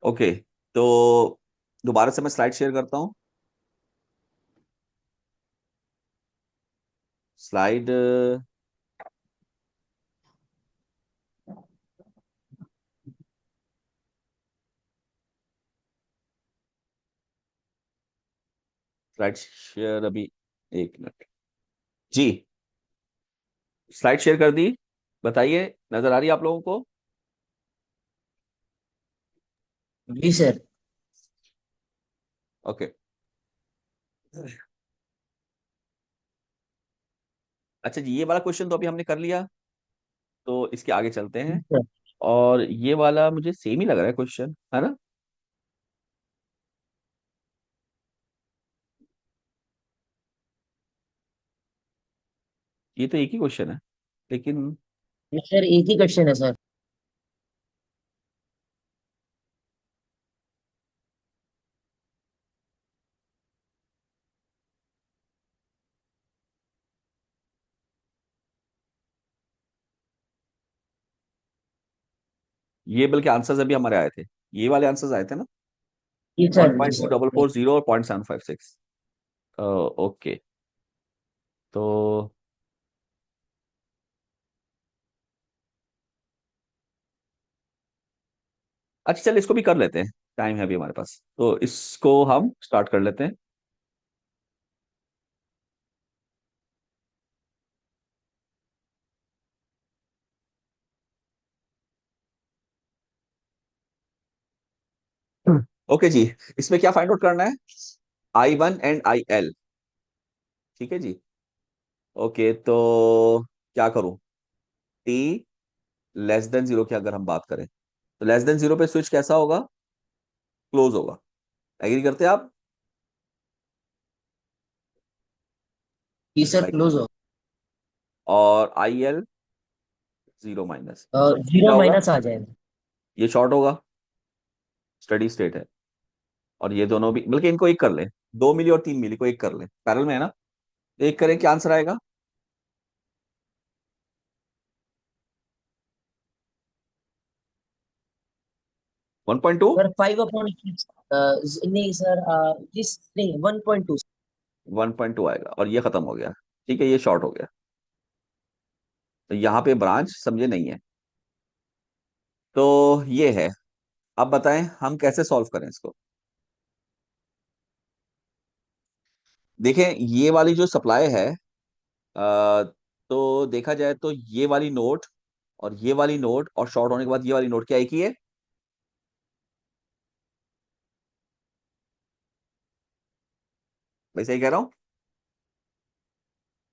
Okay. तो दोबारा से मैं स्लाइड शेयर करता हूँ। स्लाइड स्लाइड शेयर अभी, एक मिनट जी। स्लाइड शेयर कर दी। बताइए, नजर आ रही है आप लोगों को? जी सर। ओके। अच्छा जी, ये वाला क्वेश्चन तो अभी हमने कर लिया, तो इसके आगे चलते जी हैं। सर। और ये वाला मुझे सेम ही लग रहा है क्वेश्चन, है ना? ये तो एक ही क्वेश्चन है, लेकिन जी सर, एक ही क्वेश्चन है सर। ये बल्कि आंसर्स अभी हमारे आए थे। ये वाले आंसर्स आए थे ना? जी वन सर। जी point two sir. Double four zero और 0.756। ओके। तो अच्छा चल, इसको भी कर लेते हैं। टाइम है अभी हमारे पास, तो इसको हम स्टार्ट कर लेते हैं। ओके जी। इसमें क्या फाइंड आउट करना है? I1 and IL। ठीक है जी। ओके, तो क्या करूं? टी लेस देन जीरो की अगर हम बात करें, तो लेस देन जीरो पे स्विच कैसा होगा? क्लोज होगा। एग्री करते हैं आप? जी सर, लाइक। क्लोज हो। और IL जीरो माइनस, ये जीरो क्या होगा? माइनस आ जाएगा। ये शॉर्ट होगा। स्टडी स्टेट है। और ये दोनों भी, बल्कि इनको एक कर ले। 2 मिली और 3 मिली को एक कर ले, पैरेलल में है ना? एक करें, क्या आंसर आएगा? 1.2। सर 5/6। नहीं सर, जिस नहीं 1.2। 1.2 आएगा और ये खत्म हो गया। ठीक है, ये शॉर्ट हो गया। तो यहाँ पे ब्रांच समझे नहीं है। तो ये है। अब बताएं हम कैसे सॉल्व करें इसको। देखें, ये वाली जो सप्लाई है, तो देखा जाए तो ये वाली नोट और ये वाली नोट और शॉर्ट होने के बाद ये वाली नोट क्या एक ही है? वैसे ही कह रहा हूं।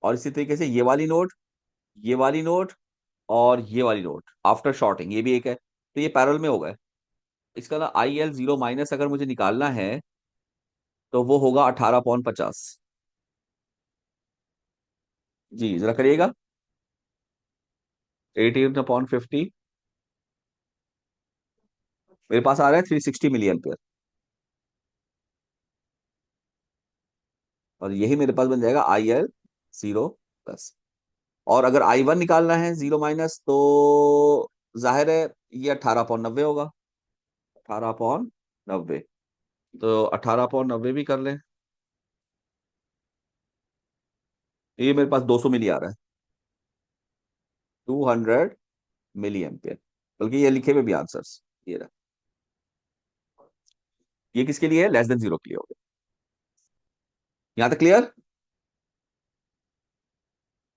और इसी तरीके से ये वाली नोट और ये वाली नोट आफ्टर शॉर्टिंग ये भी एक है, तो ये पैरेलल में हो गए। इसका ना IL जीरो माइनस अगर मुझे निकालना है, तो वो होगा 18/50। जी जरा करिएगा। 18/50 मेरे पास आ रहा है 360 mA। और यही मेरे पास बन जाएगा IL जीरो प्लस। और अगर I1 निकालना है जीरो माइनस, तो जाहिर है ये 18/90 होगा। 18/90। तो 18/90 भी कर लें। ये मेरे पास 200 मिली आ रहा है। 200 mA। बल्कि ये लिखे हुए भी आंसर्स ये रहा। ये किसके लिए है? लेस देन जीरो के लिए हो गया। यहां तक क्लियर?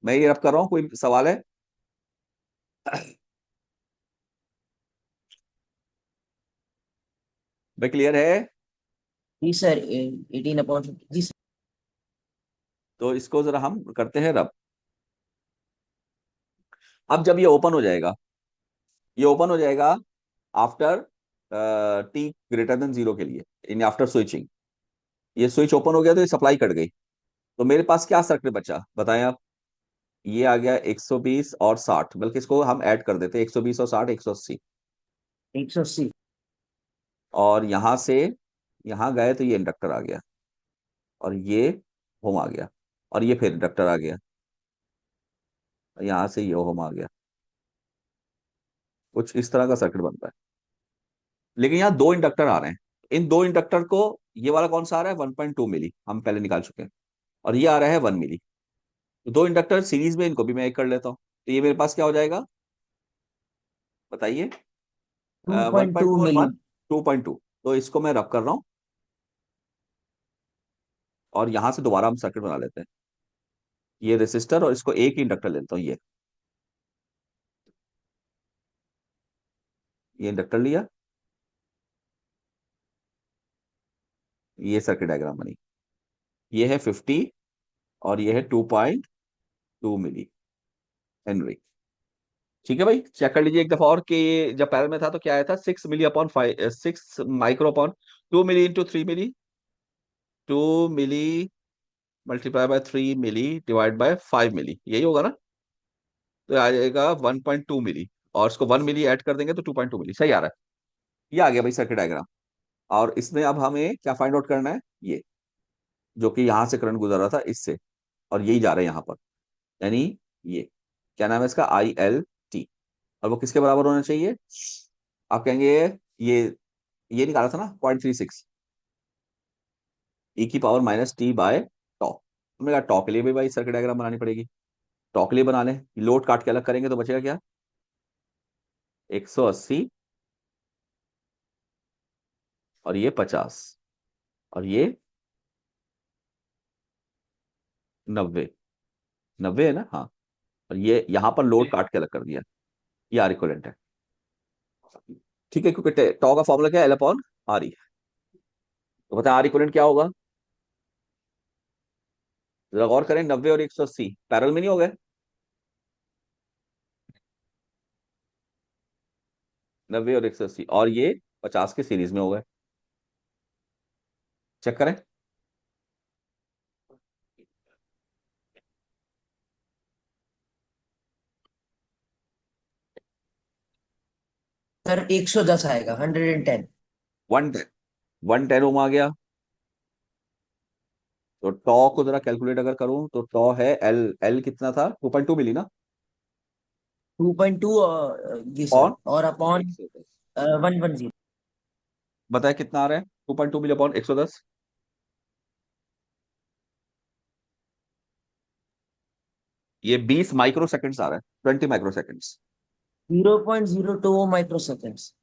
मैं ये रब कर रहा हूं, कोई सवाल है? भाई क्लियर है? जी सर, 18/50। जी सर। तो इसको जरा हम करते हैं रब। अब जब ये ओपन हो जाएगा, ये ओपन हो जाएगा after T greater than zero के लिए, इन आफ्टर स्विचिंग। ये स्विच ओपन हो गया तो ये सप्लाई कट गई। तो मेरे पास क्या सर्किट बचा बताएं आप? ये आ गया 120 और 60, बल्कि इसको हम ऐड कर देते हैं, 120 और 60 180। 180। और यहां से यहां गए तो ये इंडक्टर आ गया, और ये होम आ गया, और ये फिर इंडक्टर आ गया, यहां से ये होम आ गया। कुछ इस तरह का सर्किट बनता है। लेकिन यहाँ दो इंडक्टर आ रहे हैं। इन दो इंडक्टर को, ये वाला कौन सा आ रहा है 1.2 मिली, हम पहले निकाल चुके हैं, और ये आ रहा है 1 मिली। तो दो इंडक्टर सीरीज में, इनको भी मैं एक कर लेता हूँ। तो ये मेरे पास क्या हो जाएगा, बताइए। वन 2.2 पॉइंट टू और मिली। 2.2। तो इसको मैं रब कर रहा हूँ, और यहां से दोबारा हम सर्किट बना लेते हैं। ये रेसिस्टर, और इसको एक ही इंडक्टर लेता हूँ, ये इंडक्टर लिया, ये सर्किट डायग्राम बनी। ये है 50, और ये है 2.2 मिली हेनरी। ठीक है भाई, चेक कर लीजिए एक दफा और कि ये जब पैरल में था तो क्या आया था, 6 milli upon 5, 6 micro upon 2 milli into 3 milli, 2 milli multiply by 3 milli divide by 5 milli, यही होगा ना। तो आ जाएगा 1.2 मिली, और इसको 1 मिली ऐड कर देंगे तो 2.2 मिली, सही आ रहा है। ये आ गया भाई सर्किट डायग्राम। और इसमें अब हमें क्या फाइंड आउट करना है, ये जो कि यहां से करंट गुजर रहा था इससे, और यही जा रहा है यहाँ पर, यानी ये क्या नाम है इसका, ILT। और वो किसके बराबर होना चाहिए, आप कहेंगे ये ये निकाला था ना 0.36 e⁻t/τ। हमने कहा टॉ के लिए भी भाई सर्किट डायग्राम बनानी पड़ेगी, टॉ के लिए बना लें। लोड काट के अलग करेंगे तो बचेगा क्या, 180, और ये 50, और ये 90। 90 है ना, हाँ। और ये यहाँ पर लोड काट के अलग कर दिया, ये आर इक्वलेंट है। ठीक है, क्योंकि टॉ का फॉर्मूला क्या है, L/RE। तो बताए आर इक्वलेंट क्या होगा, जरा गौर करें, 90 और 180 पैरेलल में नहीं हो गए, 90 और 180, और ये 50 के सीरीज में हो गए। चेक करें। सर 110 आएगा, 110। 110, 110 ओम आ गया। तो टॉ को जरा कैलकुलेट अगर करूं तो टॉ है एल, एल कितना था, 2.2 मिली ना, 2.2, जी सर, अपॉन और अपॉन 110। 110। बताए कितना आ रहा है, 2.2 मिली अपॉन 110, ये 20 माइक्रो सेकंड्स आ रहा है, 20 माइक्रो सेकंड्स। 0.02 micro seconds.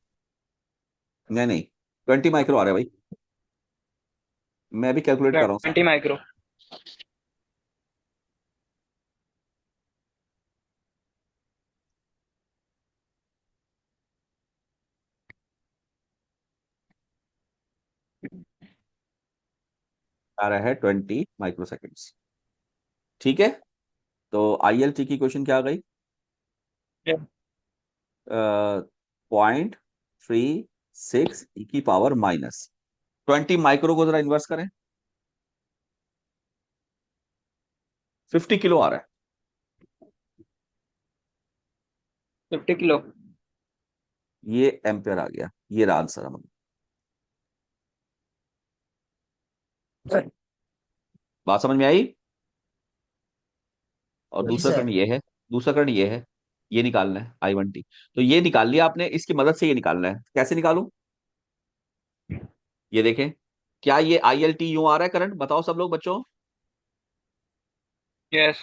नहीं नहीं, 20 माइक्रो आ रहा है भाई, मैं भी कैलकुलेट कर रहा हूँ साथ 20 माइक्रो। में। आ रहा है 20 माइक्रो सेकंड्स। ठीक है, तो ILT की क्वेश्चन क्या आ गई, 0.36 e⁻⁻20 माइक्रो को जरा इन्वर्स करें, 50 किलो आ रहा है। 50 किलो। ये एम्पेयर आ गया, ये रहा आंसर हमारा। बात समझ में आई। और जी दूसरा सर। करंट ये है, दूसरा करंट ये है, ये निकालना है I1T। तो ये निकाल लिया आपने, इसकी मदद से ये निकालना है, कैसे निकालूं, ये देखें। क्या ये ILT यूं आ रहा है करंट, बताओ सब लोग बच्चों। यस।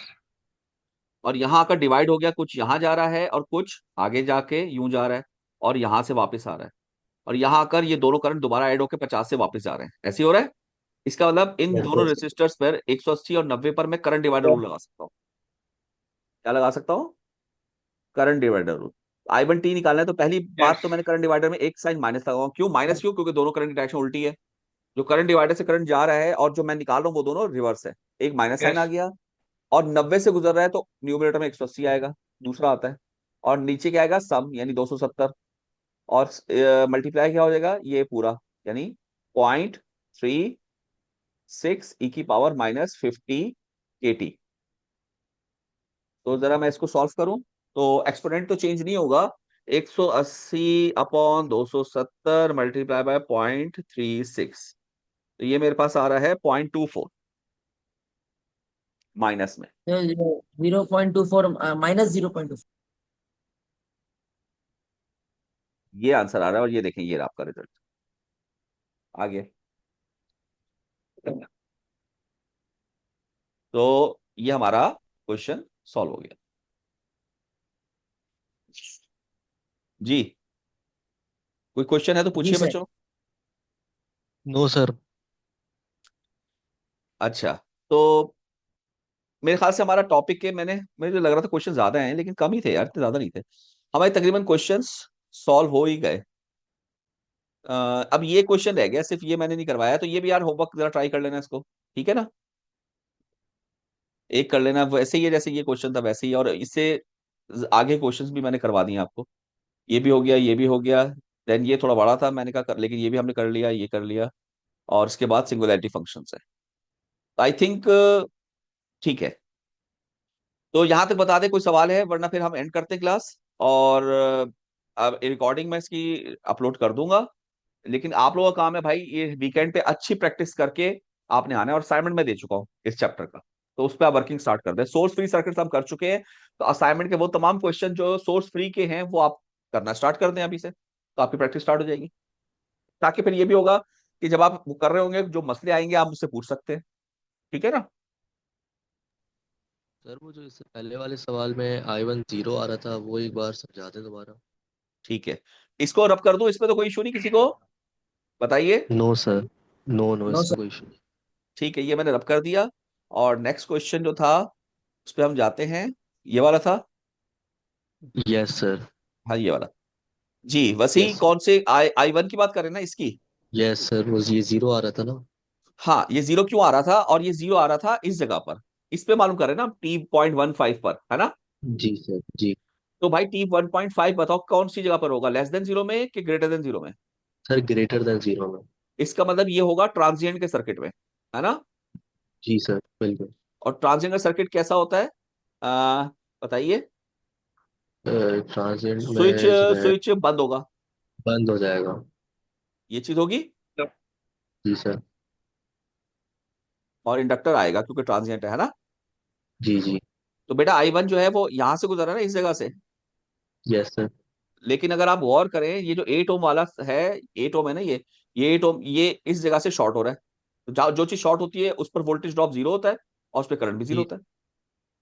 और यहां आकर डिवाइड हो गया, कुछ यहां जा रहा है और कुछ आगे जाके यूं जा रहा है, और यहां से वापस आ रहा है। और यहां आकर ये दोनों करंट दोबारा ऐड होकर 50 से वापस जा रहे हैं, ऐसे ही हो रहा है। इसका मतलब इन यस दोनों यस। रेसिस्टर्स पर 180 और 90 पर मैं करंट डिवाइडर रूल लगा सकता हूँ। क्या लगा सकता हूँ, करंट डिवाइडर रूल। I1T निकालना है तो पहली बात यस। तो मैंने करंट डिवाइडर में एक साइन माइनस लगाऊंगा, क्यों माइनस, क्यों, क्योंकि दोनों करंट की डायरेक्शन उल्टी है। जो करंट डिवाइडर से करंट जा रहा है और जो मैं निकाल रहा हूँ वो दोनों रिवर्स है, एक माइनस साइन आ यस। गया। और 90 से गुजर रहा है तो न्यूमरेटर में 180 आएगा, दूसरा आता है। और नीचे क्या आएगा, सम यानी 270। और मल्टीप्लाई क्या हो जाएगा, ये पूरा, यानी 0.36 e⁻⁻50 KT। तो जरा मैं इसको सॉल्व करूं, तो एक्सपोनेंट तो चेंज नहीं होगा, 180/270 मल्टीप्लाई बाय 0.36। तो ये मेरे पास आ रहा है 0.24 माइनस में। 0.24, -0.24। ये आंसर आ रहा है, और ये देखें ये रहा आपका रिजल्ट। आगे। तो ये हमारा क्वेश्चन सॉल्व हो गया जी। कोई क्वेश्चन है तो जी पूछिए सर। बच्चों। No sir. अच्छा, तो मेरे ख्याल से हमारा टॉपिक के मुझे लग रहा था क्वेश्चन ज्यादा हैं, लेकिन कम ही थे यार, इतने ज्यादा नहीं थे। हमारे तकरीबन क्वेश्चंस सॉल्व हो ही गए। अब ये क्वेश्चन रह गया, सिर्फ ये मैंने नहीं करवाया, तो ये भी यार होमवर्क जरा ट्राई कर लेना इसको, ठीक है ना। एक कर लेना, वैसे ही है जैसे ये क्वेश्चन था वैसे ही, और इससे आगे क्वेश्चंस भी मैंने करवा दिए आपको। ये भी हो गया, ये भी हो गया। देन ये थोड़ा बड़ा था, मैंने कहा लेकिन ये भी हमने कर लिया, ये कर लिया। और इसके बाद सिंगुलैरिटी फंक्शंस है। आई थिंक ठीक है। तो यहां तक बता दे कोई सवाल है, वरना फिर हम एंड करते हैं क्लास। और अब रिकॉर्डिंग मैं इसकी अपलोड कर दूंगा। लेकिन आप लोगों का काम है भाई, ये वीकेंड पे अच्छी प्रैक्टिस करके आपने आना है। और असाइनमेंट मैं दे चुका हूँ इस चैप्टर का, तो उस पर आप वर्किंग स्टार्ट कर दें। सोर्स फ्री सर्किट हम कर चुके हैं, तो असाइनमेंट के वो तमाम क्वेश्चन जो सोर्स फ्री के हैं वो आप करना स्टार्ट कर दें अभी से, तो आपकी प्रैक्टिस स्टार्ट हो जाएगी। ताकि फिर ये भी होगा कि जब आप वो कर रहे होंगे, जो मसले आएंगे आप मुझसे पूछ सकते हैं। ठीक है ना। सर वो जो इससे पहले वाले सवाल में I1 0 आ रहा था, वो एक बार समझा दें दोबारा। ठीक है, इसको रब कर दूं, इसमें तो कोई इशू नहीं किसी को, बताइए। No sir. No no, no इसमें सर। कोई इशू नहीं। ठीक है, ये मैंने रब कर दिया। और नेक्स्ट क्वेश्चन जो था उस पर हम जाते हैं। ये वाला था। Yes sir. हाँ ये वाला। जी वसी यस। कौन से आई वन की बात कर रहे हैं ना इसकी। यस सर, वो ये 0 आ रहा था ना। हाँ, ये जीरो क्यों आ रहा था, और ये जीरो आ रहा था इस जगह पर। इस पे मालूम कर रहे हैं ना, T.15 पर है ना। जी सर जी। तो भाई T.15 बताओ कौन सी जगह पर होगा, लेस देन जीरो में कि ग्रेटर देन जीरो में। सर ग्रेटर देन 0 में। इसका मतलब ये होगा ट्रांजिएंट के सर्किट में, है ना। जी सर बिल्कुल। और ट्रांजिएंट का सर्किट कैसा होता है, आ, बताइए। ट्रांजिएंट स्विच में जो है स्विच बंद होगा, बंद हो जाएगा। ये चीज होगी। जी सर। और इंडक्टर आएगा क्योंकि ट्रांजिएंट है ना। जी जी। तो बेटा आई वन जो है वो यहां से गुजरा ना इस जगह से। Yes sir. लेकिन अगर आप गौर करें, ये जो 8 ओम वाला है, 8 ओम है ना ये 8 ओम ये इस जगह से शॉर्ट हो रहा है। तो जो चीज शॉर्ट होती है उस पर वोल्टेज ड्रॉप जीरो होता है, और उस पर करंट भी जीरो जी। होता है।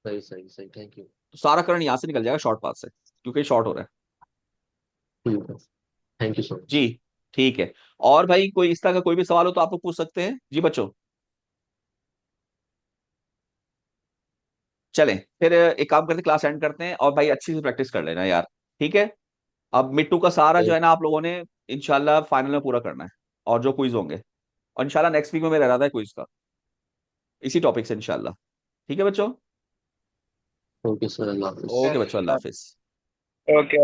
सही सही सही, थैंक यू। तो सारा करंट यहां से निकल जाएगा शॉर्ट पाथ से, क्योंकि शॉर्ट हो रहा है। ठीक है। थैंक यू सो जी मच। ठीक है। और भाई कोई इस तरह का कोई भी सवाल हो तो आप लोग पूछ सकते हैं जी बच्चों। चलें फिर एक काम करते, क्लास एंड करते हैं, और भाई अच्छी से प्रैक्टिस कर लेना यार। ठीक है। अब मिट्टू का सहारा जो है ना आप लोगों ने इंशाल्लाह फाइनल में पूरा करना है। और जो क्विज होंगे, और इंशाल्लाह नेक्स्ट वीक में मेरा इरादा है क्विज का, इसी टॉपिक से इंशाल्लाह। ठीक है बच्चों। ओके सर, अल्लाह हाफिज। ओके बच्चों, अल्लाह हाफिज। ओके।